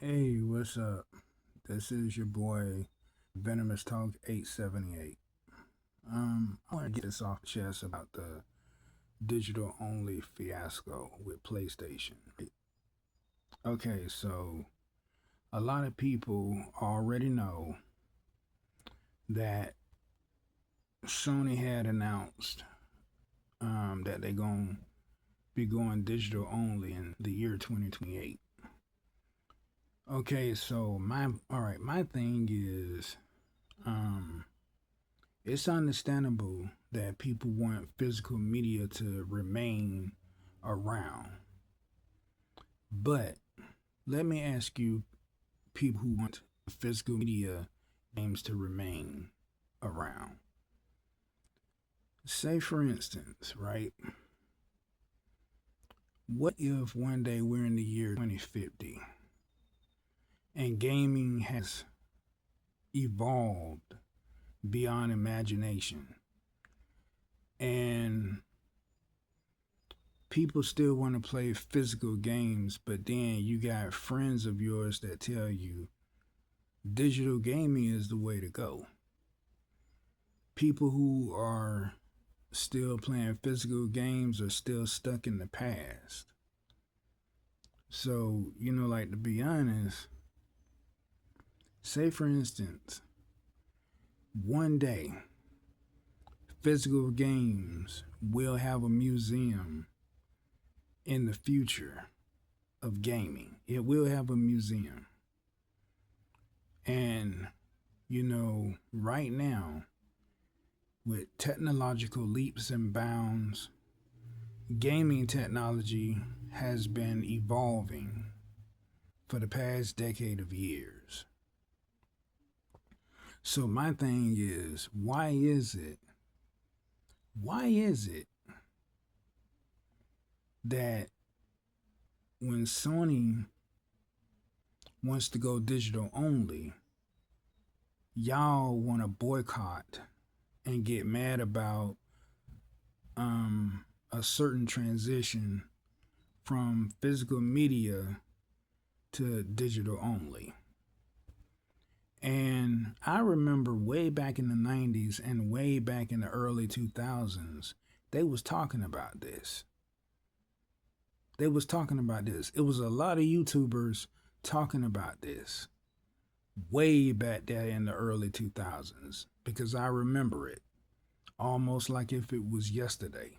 Hey, what's up? This is your boy Venomous Talk 878. I want to get this off the chest about the digital only fiasco with PlayStation. Okay, so a lot of people already know that Sony had announced that they're going to be going digital only in the year 2028. Okay, so my thing is um it's understandable that people want physical media to remain around. But let me ask you, people who want physical media games to remain around. Say, for instance, right? What if one day we're in the year 2050 and gaming has evolved beyond imagination and people still want to play physical games, but then you got friends of yours that tell you digital gaming is the way to go. People who are still playing physical games are still stuck in the past. So, like to be honest, say for instance, one day physical games will have a museum in the future of gaming. It will have a museum. And, right now, with technological leaps and bounds, gaming technology has been evolving for the past decade of years. So my thing is, why is it that when Sony wants to go digital only, y'all want to boycott and get mad about a certain transition from physical media to digital only? And I remember way back in the 90s and way back in the early 2000s, they was talking about this. They was talking about this. It was a lot of YouTubers talking about this way back there in the early 2000s because I remember it almost like if it was yesterday.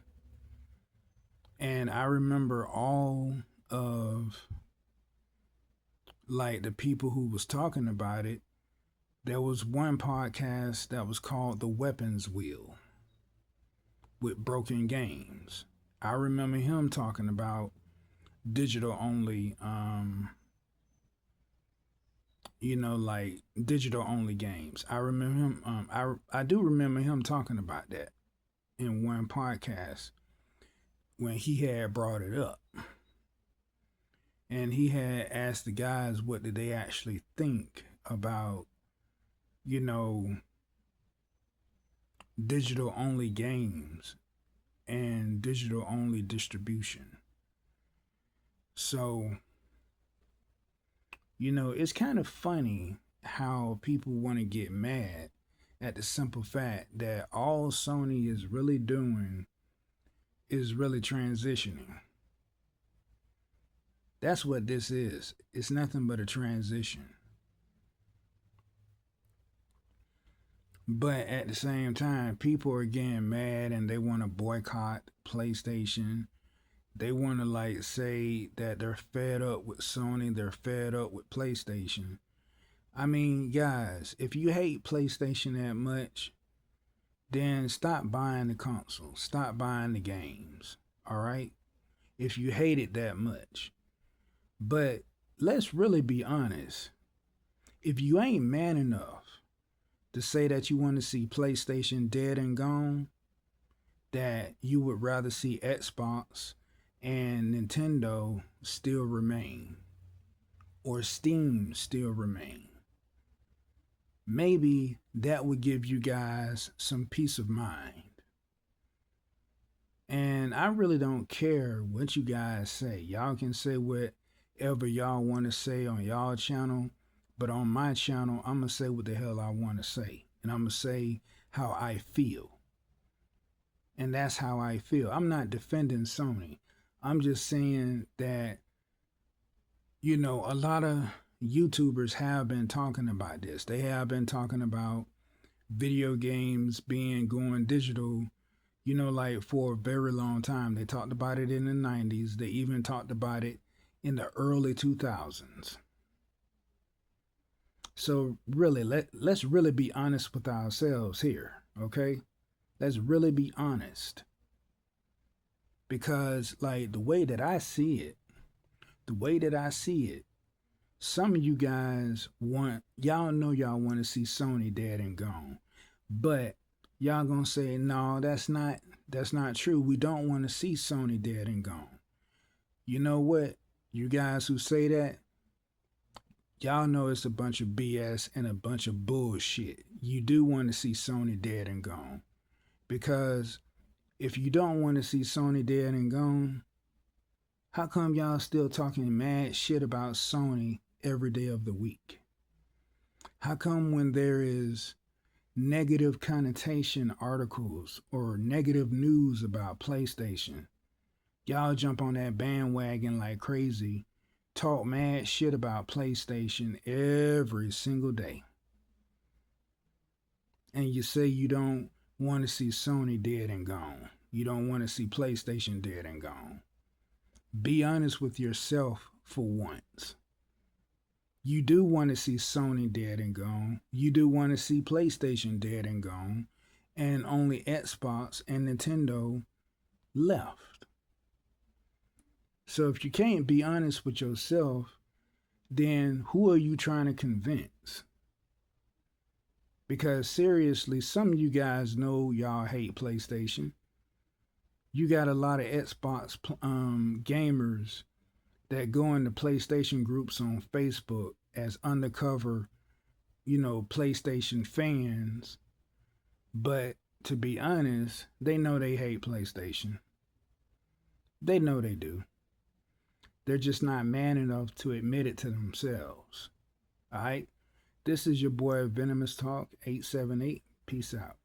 And I remember all of like the people who was talking about it. There was one podcast that was called The Weapons Wheel with Broken Games. I remember him talking about digital only, like digital only games. I remember him. I do remember him talking about that in one podcast when he had brought it up, and he had asked the guys what did they actually think about, you know, digital only games and digital only distribution. So, it's kind of funny how people want to get mad at the simple fact that all Sony is really doing is really transitioning. That's what this is. It's nothing but a transition. But at the same time, people are getting mad and they want to boycott PlayStation. They want to like say that they're fed up with Sony, they're fed up with PlayStation. I mean, guys, if you hate PlayStation that much, then stop buying the console. Stop buying the games. All right? If you hate it that much. But let's really be honest. If you ain't man enough to say that you want to see PlayStation dead and gone, that you would rather see Xbox and Nintendo still remain, or Steam still remain, maybe that would give you guys some peace of mind. And I really don't care what you guys say. Y'all can say what ever y'all want to say on y'all channel. But on my channel, I'm going to say what the hell I want to say. And I'm going to say how I feel. And that's how I feel. I'm not defending Sony. I'm just saying that, a lot of YouTubers have been talking about this. They have been talking about video games being going digital, like for a very long time. They talked about it in the 90s. They even talked about it in the early 2000s. So really, let's really be honest with ourselves here, okay? Let's really be honest. Because like the way that I see it, some of you guys y'all want to see Sony dead and gone. But y'all gonna say, no, that's not true. We don't want to see Sony dead and gone. You know what? You guys who say that, y'all know it's a bunch of BS and a bunch of bullshit. You do want to see Sony dead and gone. Because if you don't want to see Sony dead and gone, how come y'all still talking mad shit about Sony every day of the week? How come when there is negative connotation articles or negative news about PlayStation, y'all jump on that bandwagon like crazy, talk mad shit about PlayStation every single day? And you say you don't want to see Sony dead and gone. You don't want to see PlayStation dead and gone. Be honest with yourself for once. You do want to see Sony dead and gone. You do want to see PlayStation dead and gone. And only Xbox and Nintendo left. So if you can't be honest with yourself, then who are you trying to convince? Because seriously, some of you guys know y'all hate PlayStation. You got a lot of Xbox gamers that go into PlayStation groups on Facebook as undercover, PlayStation fans. But to be honest, they know they hate PlayStation. They know they do. They're just not man enough to admit it to themselves. All right? This is your boy Venomous Talk 878. Peace out.